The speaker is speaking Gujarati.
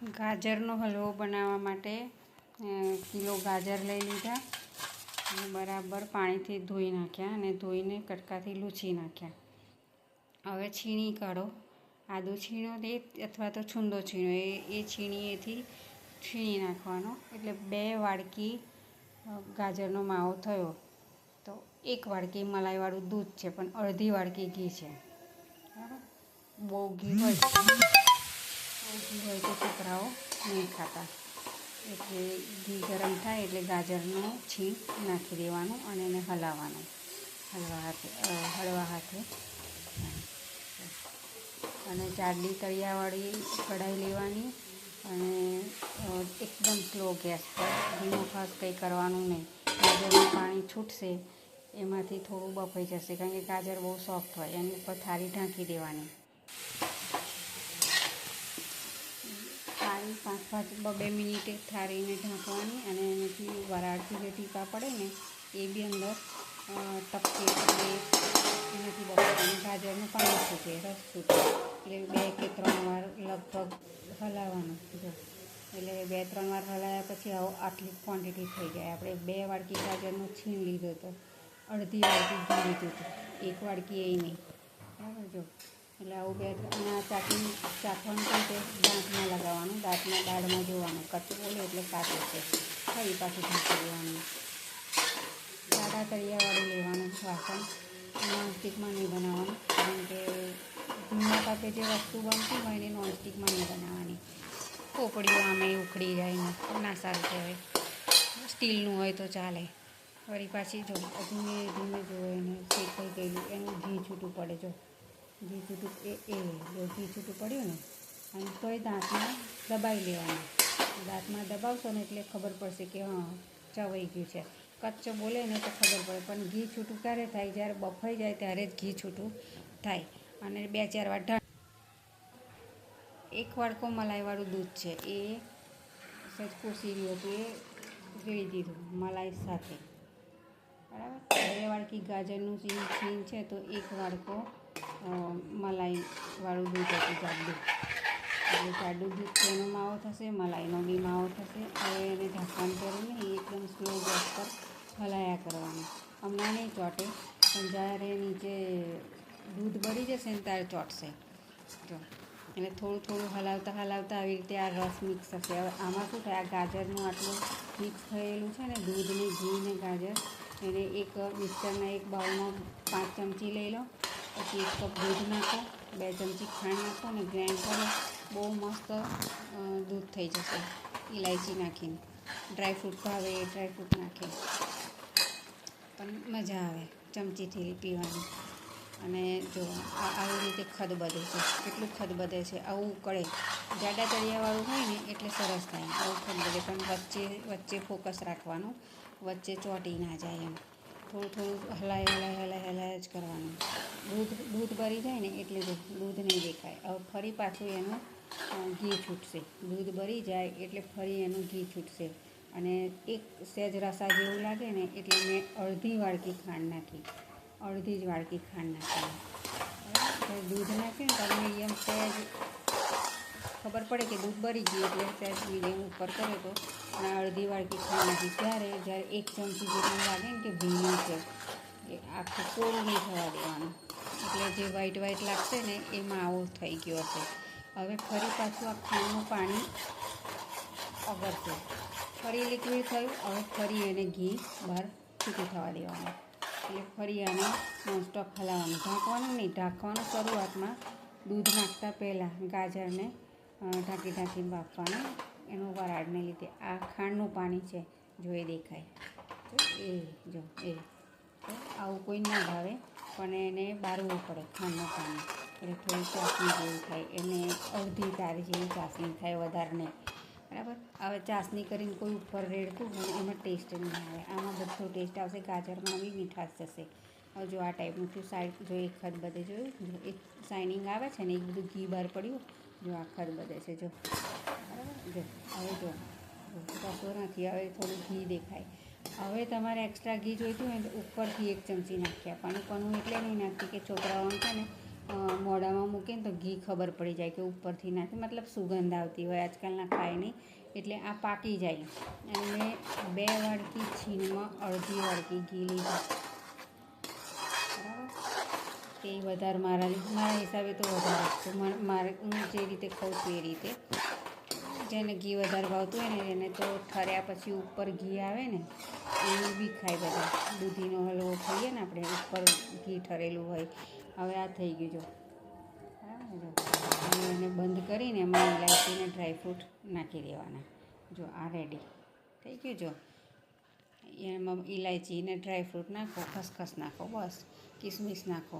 ગાજરનો હલવો બનાવવા માટે કિલો ગાજર લઈ લીધા અને બરાબર પાણીથી ધોઈ નાખ્યા અને ધોઈને કટકાથી લૂછી નાખ્યા. હવે છીણી કાઢો. આદું છીણો તે અથવા તો છૂંદો છીણો એ છીણીએથી છીણી નાખવાનો. એટલે 2 વાડકી ગાજરનો માવો થયો તો 1 વાડકી મલાઈવાળું દૂધ છે, પણ અડધી વાડકી ઘી છે. બરાબર. બહુ ઘી હોય તો છોકરાઓ નહીં ખાતા, એટલે ઘી ગરમ થાય એટલે ગાજરનું છીણ નાખી દેવાનું અને એને હલાવવાનું હળવા હાથે. અને જાડી તળિયાવાળી કઢાઈ લેવાની અને એકદમ સ્લો ગેસ પર, ધીમો ખાસ કંઈ કરવાનું નહીં. ગાજરનું પાણી છૂટશે એમાંથી થોડું બફાઈ જશે, કારણ કે ગાજર બહુ સોફ્ટ હોય. એની ઉપર થાળી ઢાંકી દેવાની. થાળી 2 મિનિટે થાળીને ઢાંકવાની અને એનાથી વરાળથી જે ટીપા પડે ને એ બી અંદર ટપકે એટલે એનાથી બફાઈને ગાજરનું પાણી છૂટે, રસ છૂટે. એટલે 2 કે 3 વાર લગભગ હલાવવાનું. જો એટલે 2-3 વાર હલાવ્યા પછી આટલી ક્વોન્ટિટી થઈ જાય. આપણે 2 વાડકી ગાજરનું છીણ લીધું હતું, અડધી વાડકી ઘી લીધું હતું, 1 વાડકી એ નહીં. બરાબર. જો એટલે આવું 2-3 અને ચાખવાનું કઈ રીતે દાંતમાં લગાવવાનું, દાંતમાં દાળમાં જોવાનું. કચ્ચું બોલે એટલે કાચું છે, ફરી પાછું ઢાંકી દેવાનું. સાદા તળિયાવાળું લેવાનું વાસણ. નોનસ્ટિકમાં નહીં બનાવવાનું, કારણ કે ધીમા તાપે જે વસ્તુ બનતી હોય ને નોનસ્ટિકમાં નહીં બનાવવાની. પોપડીઓ આમે ઉખડી જાય ને ના સારું કહેવાય. સ્ટીલનું હોય તો ચાલે. વળી પાછી જો ધીમે ધીમે જો એને શેકાઈ ગયેલું એનું ઘી છૂટું પડે. જો ઘી છૂટું ઘી છૂટું પડ્યું ને, અને તોય દાંતમાં દબાવી લેવાનું. દાંતમાં દબાવશો ને એટલે ખબર પડશે કે હા ચવાઈ ગયું છે. કચ્ચો બોલે ને તો ખબર પડે, પણ ઘી છૂટું ક્યારે થાય? જ્યારે બફાઈ જાય ત્યારે જ ઘી છૂટું થાય. અને 2-4 વાર 1 વાડકો મલાઈવાળું દૂધ છે એ સહેજ કોસી રહ્યું હતું, એ રેડી દીધું મલાઈ સાથે. બરાબર. 2 વાડકી ગાજરનું છીણ છે તો 1 વાડકો મલાઈવાળું દૂધ હતું, જાડું. એટલે જાડું દૂધ એનો માવો થશે, મલાઈનો બી માવો થશે. હવે એને ઢાંકવાનું જરૂર નહીં, એકદમ સ્લો ગેસ પર હલાયા કરવાનું. હમણાં નહીં ચોંટે, પણ જ્યારે નીચે દૂધ બળી જશે ને ત્યારે ચોંટશે. જો એટલે થોડું હલાવતા આવી રીતે આ રસ મિક્સ થશે. હવે આમાં શું થાય? આ ગાજરનું આટલું મિક્સ થયેલું છે ને, દૂધ ને ઘી ને ગાજર, એને એક મિક્સરના એક બાઉલમાં 5 ચમચી લઈ લો. પછી 1 કપ દૂધ નાખો, 2 ચમચી ખાંડ નાખો અને ગ્રાઇન્ડ કરો. બહુ મસ્ત દૂધ થઈ જશે. ઇલાયચી નાખીને, ડ્રાયફ્રૂટ ભાવે એ ડ્રાયફ્રૂટ નાખે પણ મજા આવે ચમચીથી પીવાની. અને જો આવી રીતે ખદબદે છે, કેટલું ખદબદે છે. આવું ઉકળે. જાડા તળિયાવાળું હોય ને એટલે સરસ થાય. આવું ખદબદે, પણ વચ્ચે ફોકસ રાખવાનું, વચ્ચે ચોંટી ના જાય એમ. થોડું હલાય જ કરવાનું. દૂધ ભરી જાય ને એટલે દૂધ નહીં દેખાય. હવે ફરી પાછું એનું ઘી છૂટશે. દૂધ ભરી જાય એટલે ફરી એનું ઘી છૂટશે. અને એક સહેજ રસા જેવું લાગે ને એટલે મેં અડધી વાડકી ખાંડ નાખી. અડધી જ વાડકી ખાંડ નાખી. દૂધ નાખીને તમે એમ સહેજ ખબર પડે કે દૂધ ભરી ગયું એટલે સહેજ મીડિયમ ઉપર કર્યો હતો અને અડધી વાડકી ખાંડ નાખી. જ્યારે 1 ચમચી જેટલું લાગે ને કે ભીનું છે, એ આખું કોરું નહીં થવા દેવાનું. એટલે જે વ્હાઈટ લાગશે ને એ માવો થઈ ગયો હશે. હવે ફરી પાછું આ ખાંડનું પાણી ઓગળશે. ફરી લિક્વિડ થયું. હવે ફરી એને ઘી બહાર છૂટું થવા દેવાનું. એટલે ફરી આને નોનસ્ટોપ હલાવવાનું. ઢાંકવાનું નહીં, ઢાંકવાનું શરૂઆતમાં દૂધ નાખતા પહેલાં ગાજરને ઢાંકીને બાફવાનું. એનું વરાળને લીધે આ ખાંડનું પાણી છે, જો એ દેખાય એ આવું કોઈ ના ભાવે, પણ એને બારવું પડે ખાંડનું પાણી. એટલે થોડી ચાસણી જેવું થાય, એને અડધી તારી જેવી ચાસણી થાય, વધારે નહીં. બરાબર. હવે ચાસણી કરીને કોઈ ઉપર રેડતું હોય એમાં ટેસ્ટ નહીં આવે. આમાં બધો ટેસ્ટ આવશે. ગાજરમાં બી મીઠાશ જશે. હવે જો આ ટાઈપનું થયું. સાઈડ જો એક ખદબદે જોયું, જો એક શાઇનિંગ આવે છે ને, એક બધું ઘી બહાર પડ્યું. જો આ ખદબદે છે. જો બરાબર. જો હવે જો કશો નથી. હવે થોડું ઘી દેખાય. હવે તમારે એક્સ્ટ્રા ઘી જોઈતું હોય તો ઉપરથી 1 ચમચી નાખ્યા. પણ એટલે નહીં નાખતી કે છોકરાઓને છે ને મોઢામાં મૂકીને તો ઘી ખબર પડી જાય કે ઉપરથી નાખે, મતલબ સુગંધ આવતી હોય. આજકાલના ખાય નહીં એટલે આ પાકી જાય. અને મેં 2 વાડકી છીણમાં અડધી વાડકી ઘી લીધું, બરાબર. કે એ વધારે મારા હિસાબે તો વધારે જ છે. મારે હું જે રીતે ખાઉં છું એ રીતે. જેને ઘી વધારે ભાવતું હોય ને એને તો ઠર્યા પછી ઉપર ઘી આવે ને એવું બી ખાય બધા. દૂધીનો હલવો ખાઈએ ને આપણે, ઉપર ઘી ઠરેલું હોય. હવે આ થઈ ગયું જો, બરાબર. જો અને એને બંધ કરીને એમાં ઇલાયચીને ડ્રાયફ્રૂટ નાખી દેવાના. જો આ રેડી થઈ ગયું. જો એમાં ઇલાયચી ને ડ્રાયફ્રૂટ નાખો, ખસખસ નાખો, બસ કિસમિસ નાખો,